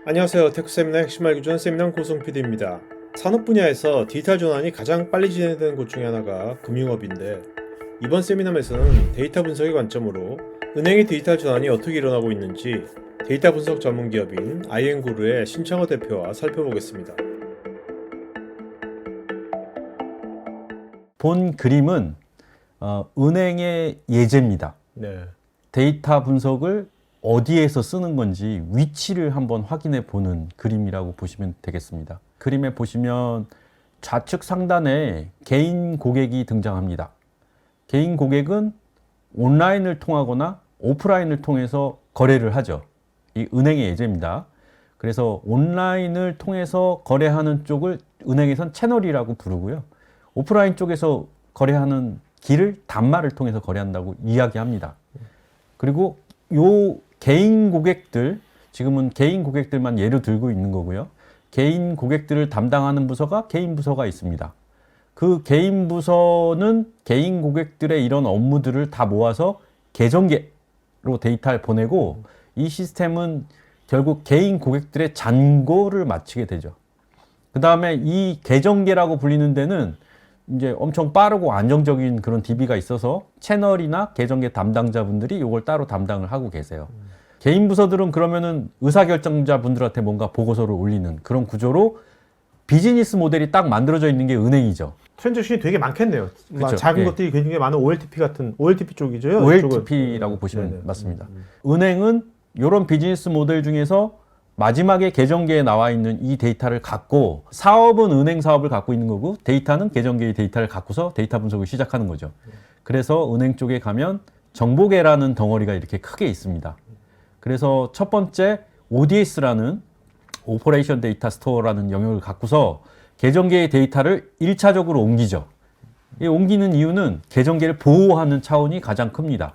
안녕하세요. 테크세미나 핵심 알기 전 세미나 고송 PD입니다. 산업 분야에서 디지털 전환이 가장 빨리 진행되는 곳 중에 하나가 금융업인데, 이번 세미나에서는 데이터 분석의 관점으로 은행의 디지털 전환이 어떻게 일어나고 있는지 데이터 분석 전문 기업인 IN그룹의 신창호 대표와 살펴보겠습니다. 본 그림은 은행의 예제입니다. 네. 데이터 분석을 어디에서 쓰는 건지 위치를 한번 확인해 보는 그림이라고 보시면 되겠습니다. 그림에 보시면 좌측 상단에 개인 고객이 등장합니다. 개인 고객은 온라인을 통하거나 오프라인을 통해서 거래를 하죠. 이 은행의 예제입니다. 그래서 온라인을 통해서 거래하는 쪽을 은행에선 채널이라고 부르고요. 오프라인 쪽에서 거래하는 길을 단말을 통해서 거래한다고 이야기합니다. 그리고 요 개인 고객들, 지금은 개인 고객들만 예로 들고 있는 거고요. 개인 고객들을 담당하는 부서가 개인 부서가 있습니다. 그 개인 부서는 개인 고객들의 이런 업무들을 다 모아서 계정계로 데이터를 보내고, 이 시스템은 결국 개인 고객들의 잔고를 마치게 되죠. 그 다음에 이 계정계라고 불리는 데는 이제 엄청 빠르고 안정적인 그런 DB가 있어서 채널이나 계정계 담당자분들이 이걸 따로 담당을 하고 계세요. 개인 부서들은 그러면은 의사결정자분들한테 뭔가 보고서를 올리는 그런 구조로 비즈니스 모델이 딱 만들어져 있는 게 은행이죠. 트랜잭션이 되게 많겠네요. 그쵸. 작은 예. 것들이 굉장히 많은 OLTP 같은 OLTP 쪽이죠. OLTP라고 보시면 네네. 맞습니다. 은행은 이런 비즈니스 모델 중에서 마지막에 계정계에 나와 있는 이 데이터를 갖고, 사업은 은행 사업을 갖고 있는 거고 데이터는 계정계의 데이터를 갖고서 데이터 분석을 시작하는 거죠. 그래서 은행 쪽에 가면 정보계라는 덩어리가 이렇게 크게 있습니다. 그래서 첫 번째 ODS라는 오퍼레이션 데이터 스토어라는 영역을 갖고서 계정계의 데이터를 1차적으로 옮기죠. 이 옮기는 이유는 계정계를 보호하는 차원이 가장 큽니다.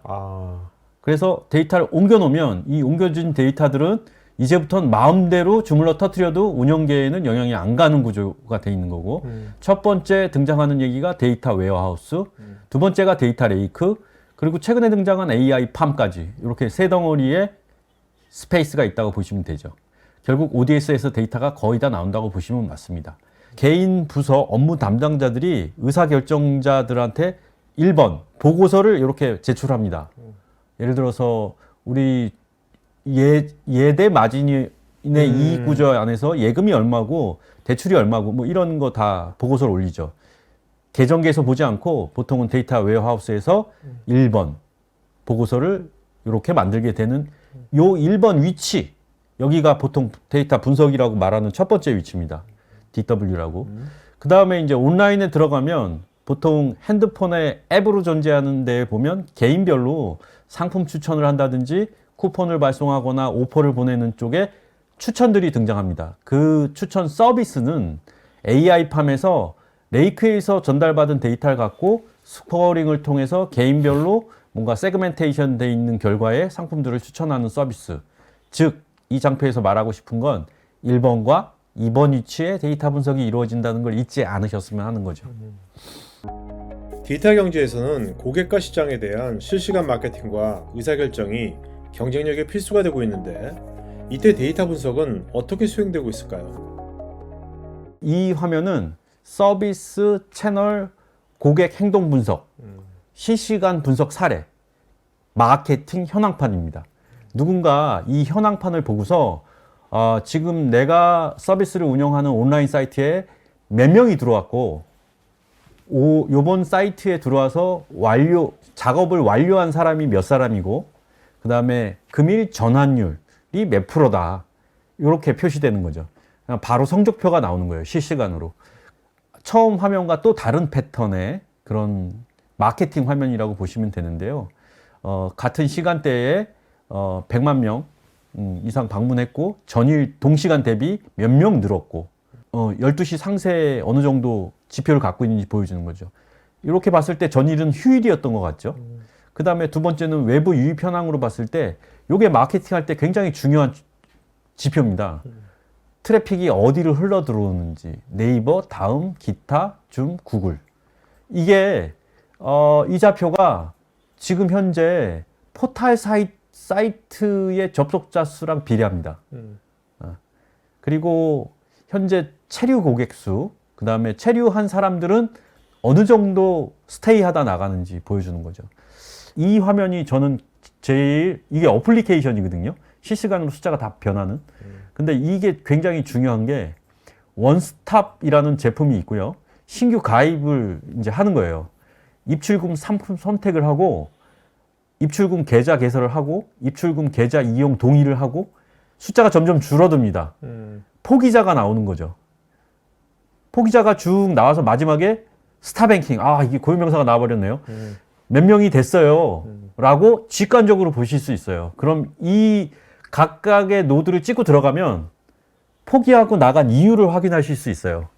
그래서 데이터를 옮겨 놓으면 이 옮겨진 데이터들은 이제부터는 마음대로 주물러 터뜨려도 운영계에는 영향이 안 가는 구조가 돼 있는 거고, 첫 번째 등장하는 얘기가 데이터 웨어하우스, 두 번째가 데이터 레이크, 그리고 최근에 등장한 AI 팜까지 이렇게 세 덩어리의 스페이스가 있다고 보시면 되죠. 결국 ODS에서 데이터가 거의 다 나온다고 보시면 맞습니다. 개인 부서 업무 담당자들이 의사결정자들한테 1번 보고서를 이렇게 제출합니다. 예를 들어서 우리 예대 마진의 이익 구조 안에서 예금이 얼마고 대출이 얼마고 뭐 이런 거 다 보고서를 올리죠. 계정계에서 보지 않고 보통은 데이터 웨어하우스에서 1번 보고서를 이렇게 만들게 되는 요 1번 위치, 여기가 보통 데이터 분석이라고 말하는 첫 번째 위치입니다. DW라고. 그 다음에 이제 온라인에 들어가면 보통 핸드폰의 앱으로 존재하는 데 보면 개인별로 상품 추천을 한다든지 쿠폰을 발송하거나 오퍼를 보내는 쪽에 추천들이 등장합니다. 그 추천 서비스는 AI팜에서 레이크에서 전달받은 데이터를 갖고 스코어링을 통해서 개인별로 뭔가 세그멘테이션 돼 있는 결과에 상품들을 추천하는 서비스. 즉, 이 장표에서 말하고 싶은 건 1번과 2번 위치에 데이터 분석이 이루어진다는 걸 잊지 않으셨으면 하는 거죠. 디지털 경제에서는 고객과 시장에 대한 실시간 마케팅과 의사결정이 경쟁력의 필수가 되고 있는데, 이때 데이터 분석은 어떻게 수행되고 있을까요? 이 화면은 서비스, 채널, 고객 행동 분석, 실시간 분석 사례, 마케팅 현황판입니다. 누군가 이 현황판을 보고서 지금 내가 서비스를 운영하는 온라인 사이트에 몇 명이 들어왔고, 요번 사이트에 들어와서 작업을 완료한 사람이 몇 사람이고, 그 다음에 금일 전환율이 몇 프로다, 이렇게 표시되는 거죠. 바로 성적표가 나오는 거예요, 실시간으로. 처음 화면과 또 다른 패턴의 그런 마케팅 화면이라고 보시면 되는데요. 같은 시간대에 100만 명 이상 방문했고, 전일 동시간 대비 몇 명 늘었고, 12시 상세에 어느 정도 지표를 갖고 있는지 보여주는 거죠. 이렇게 봤을 때 전일은 휴일이었던 것 같죠. 그 다음에 두 번째는 외부 유입 현황으로 봤을 때 이게 마케팅 할 때 굉장히 중요한 지표입니다. 트래픽이 어디를 흘러 들어오는지, 네이버, 다음, 기타, 줌, 구글. 이게 이 좌표가 지금 현재 포털 사이트의 접속자 수랑 비례합니다. 그리고 현재 체류 고객 수, 그 다음에 체류한 사람들은 어느 정도 스테이하다 나가는지 보여주는 거죠. 이 화면이 저는 제일, 이게 어플리케이션이거든요. 실시간으로 숫자가 다 변하는. 근데 이게 굉장히 중요한 게 원스톱이라는 제품이 있고요. 신규 가입을 이제 하는 거예요. 입출금 상품 선택을 하고, 입출금 계좌 개설을 하고, 입출금 계좌 이용 동의를 하고, 숫자가 점점 줄어듭니다. 포기자가 나오는 거죠. 포기자가 쭉 나와서 마지막에 스타뱅킹, 아, 이게 고유명사가 나와버렸네요. 몇 명이 됐어요. 라고 직관적으로 보실 수 있어요. 그럼 이 각각의 노드를 찍고 들어가면 포기하고 나간 이유를 확인하실 수 있어요.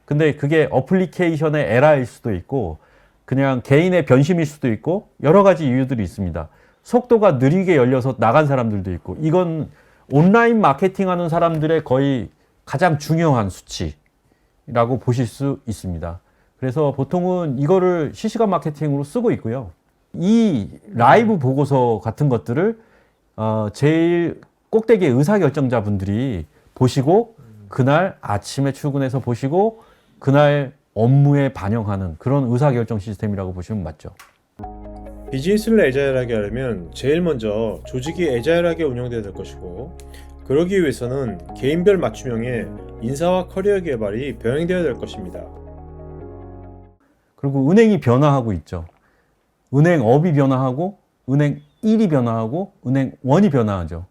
근데 그게 어플리케이션의 에러일 수도 있고 그냥 개인의 변심일 수도 있고 여러 가지 이유들이 있습니다. 속도가 느리게 열려서 나간 사람들도 있고 이건 온라인 마케팅하는 사람들의 거의 가장 중요한 수치라고 보실 수 있습니다. 그래서 보통은 이거를 실시간 마케팅으로 쓰고 있고요. 이 라이브 보고서 같은 것들을 제일 꼭대기의 의사결정자분들이 보시고 그날 아침에 출근해서 보시고 그날 업무에 반영하는 그런 의사결정 시스템이라고 보시면 맞죠. 비즈니스를 애자일하게 하려면 제일 먼저 조직이 애자일하게 운영돼야 될 것이고 그러기 위해서는 개인별 맞춤형의 인사와 커리어 개발이 병행되어야 될 것입니다. 그리고 은행이 변화하고 있죠. 은행업이 변화하고 은행 1이 변화하고 은행 1이 변화하죠.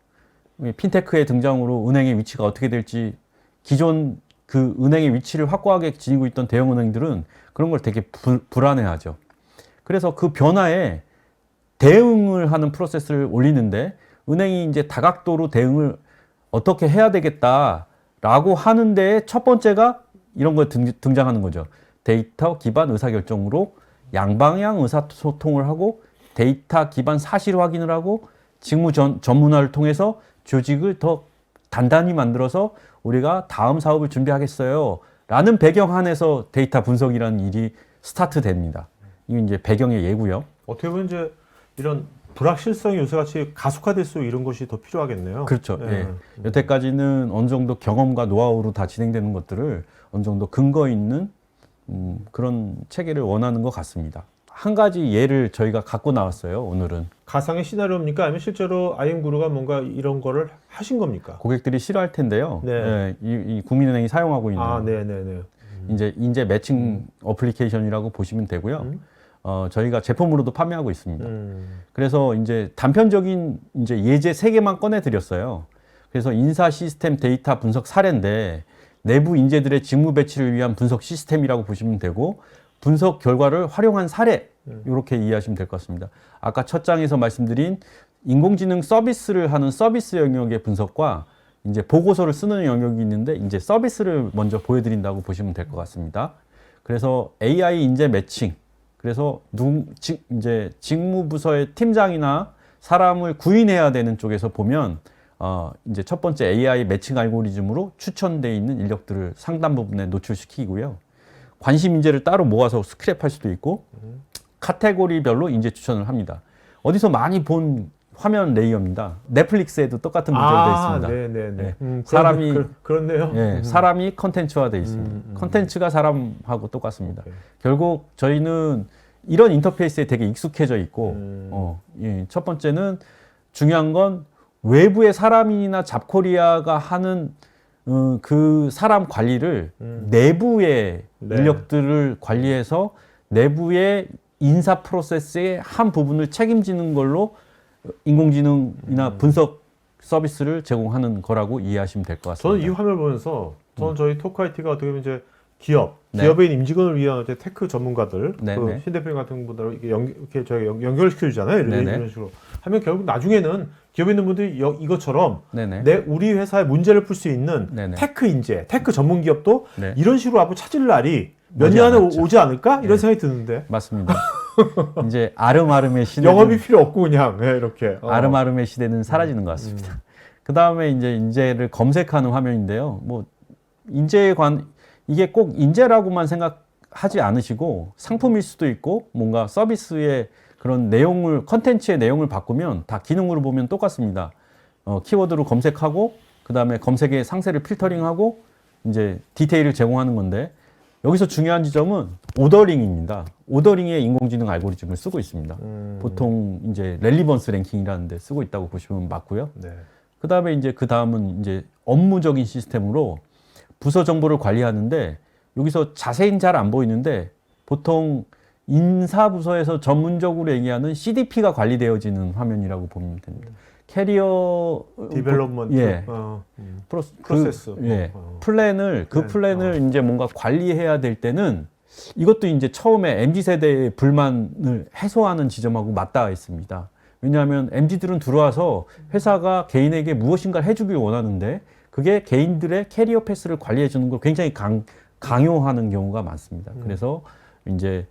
핀테크의 등장으로 은행의 위치가 어떻게 될지 기존 그 은행의 위치를 확고하게 지니고 있던 대형 은행들은 그런 걸 되게 불안해하죠. 그래서 그 변화에 대응을 하는 프로세스를 올리는데 은행이 이제 다각도로 대응을 어떻게 해야 되겠다라고 하는데 첫 번째가 이런 거 등장하는 거죠. 데이터 기반 의사결정으로 양방향 의사소통을 하고 데이터 기반 사실 확인을 하고 직무 전문화를 통해서 조직을 더 단단히 만들어서 우리가 다음 사업을 준비하겠어요 라는 배경 안에서 데이터 분석이라는 일이 스타트 됩니다. 이게 이제 배경의 예고요. 어떻게 보면 이제 이런 불확실성 요소같이 가속화될수록 이런 것이 더 필요하겠네요. 그렇죠. 예. 여태까지는 어느 정도 경험과 노하우로 다 진행되는 것들을 어느 정도 근거 있는 그런 체계를 원하는 것 같습니다. 한 가지 예를 저희가 갖고 나왔어요. 오늘은 가상의 시나리오입니까? 아니면 실제로 IM그룹가 뭔가 이런 거를 하신 겁니까? 고객들이 싫어할 텐데요. 네. 예, 이 국민은행이 사용하고 있는 네네네. 이제 인재 매칭 어플리케이션이라고 보시면 되고요. 저희가 제품으로도 판매하고 있습니다. 그래서 이제 단편적인 이제 예제 3개만 꺼내 드렸어요. 그래서 인사 시스템 데이터 분석 사례인데 내부 인재들의 직무 배치를 위한 분석 시스템이라고 보시면 되고 분석 결과를 활용한 사례 이렇게 이해하시면 될 것 같습니다. 아까 첫 장에서 말씀드린 인공지능 서비스를 하는 서비스 영역의 분석과 이제 보고서를 쓰는 영역이 있는데 이제 서비스를 먼저 보여드린다고 보시면 될 것 같습니다. 그래서 AI 인재 매칭 그래서 이제 직무부서의 팀장이나 사람을 구인해야 되는 쪽에서 보면 이제 첫 번째 AI 매칭 알고리즘으로 추천되어 있는 인력들을 상단 부분에 노출시키고요. 관심 인재를 따로 모아서 스크랩할 수도 있고 카테고리별로 인재 추천을 합니다. 어디서 많이 본 화면 레이어입니다. 넷플릭스에도 똑같은 모델이 되어 있습니다. 네네네. 네. 사람이 그렇네요. 예, 사람이 컨텐츠화 되어 있습니다. 컨텐츠가 사람하고 똑같습니다. 오케이. 결국 저희는 이런 인터페이스에 되게 익숙해져 있고 예, 첫 번째는 중요한 건 외부의 사람이나 잡코리아가 하는 그 사람 관리를 내부의 네. 인력들을 관리해서 내부의 인사 프로세스의 한 부분을 책임지는 걸로 인공지능이나 분석 서비스를 제공하는 거라고 이해하시면 될 것 같습니다. 저는 이 화면을 보면서 저는 저희 토크IT가 어떻게 보면 이제 네. 기업에 있는 임직원을 위한 이제 테크 전문가들, 네, 그 네. 신 대표님 같은 분들을 이렇게 저희가 연결시켜주잖아요. 네, 이런 네. 식으로 하면 결국 나중에는 기업에 있는 분들이 이것처럼 네네. 우리 회사의 문제를 풀 수 있는 네네. 테크 인재, 테크 전문 기업도 네. 이런 식으로 한번 찾을 날이 몇 오지 년 안에 않았죠. 오지 않을까? 이런 네. 생각이 드는데 맞습니다. 이제 아름아름의 시대는 영업이 필요 없고 그냥 이렇게 아름아름의 시대는 사라지는 것 같습니다. 그 다음에 이제 인재를 검색하는 화면인데요. 뭐 인재에 이게 꼭 인재라고만 생각하지 않으시고 상품일 수도 있고 뭔가 서비스의 그런 내용을 컨텐츠의 내용을 바꾸면 다 기능으로 보면 똑같습니다. 키워드로 검색하고 그 그 다음에 검색의 상세를 필터링하고 이제 디테일을 제공하는 건데 여기서 중요한 지점은 오더링입니다. 오더링에 인공지능 알고리즘을 쓰고 있습니다. 보통 이제 렐리번스 랭킹이라는 데 쓰고 있다고 보시면 맞고요. 네. 그 다음은 이제 업무적인 시스템으로 부서 정보를 관리하는데 여기서 자세히는 잘 안 보이는데 보통 인사부서에서 전문적으로 얘기하는 CDP가 관리되어지는 화면이라고 보면 됩니다. 캐리어 디벨롭먼트, 예. 프로세스, 플랜을 이제 뭔가 관리해야 될 때는 이것도 이제 처음에 MZ 세대의 불만을 해소하는 지점하고 맞닿아 있습니다. 왜냐하면 MZ들은 들어와서 회사가 개인에게 무엇인가를 해주길 원하는데 그게 개인들의 캐리어 패스를 관리해 주는 걸 굉장히 강요하는 경우가 많습니다. 그래서 이제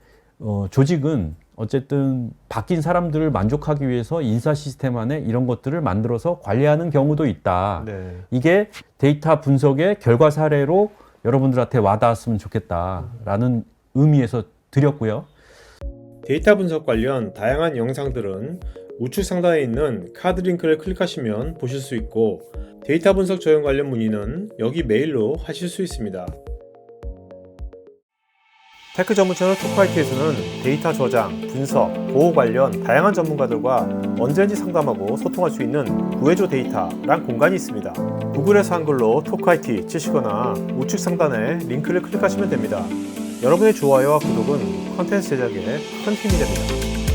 조직은 어쨌든 바뀐 사람들을 만족하기 위해서 인사 시스템 안에 이런 것들을 만들어서 관리하는 경우도 있다. 네. 이게 데이터 분석의 결과 사례로 여러분들한테 와닿았으면 좋겠다라는 의미에서 드렸고요. 데이터 분석 관련 다양한 영상들은 우측 상단에 있는 카드 링크를 클릭하시면 보실 수 있고 데이터 분석 적용 관련 문의는 여기 메일로 하실 수 있습니다. 테크 전문 채널 토크IT에서는 데이터 저장, 분석, 보호 관련 다양한 전문가들과 언제든지 상담하고 소통할 수 있는 구해줘 데이터란 공간이 있습니다. 구글에서 한글로 토크IT 치시거나 우측 상단에 링크를 클릭하시면 됩니다. 여러분의 좋아요와 구독은 컨텐츠 제작에 큰 힘이 됩니다.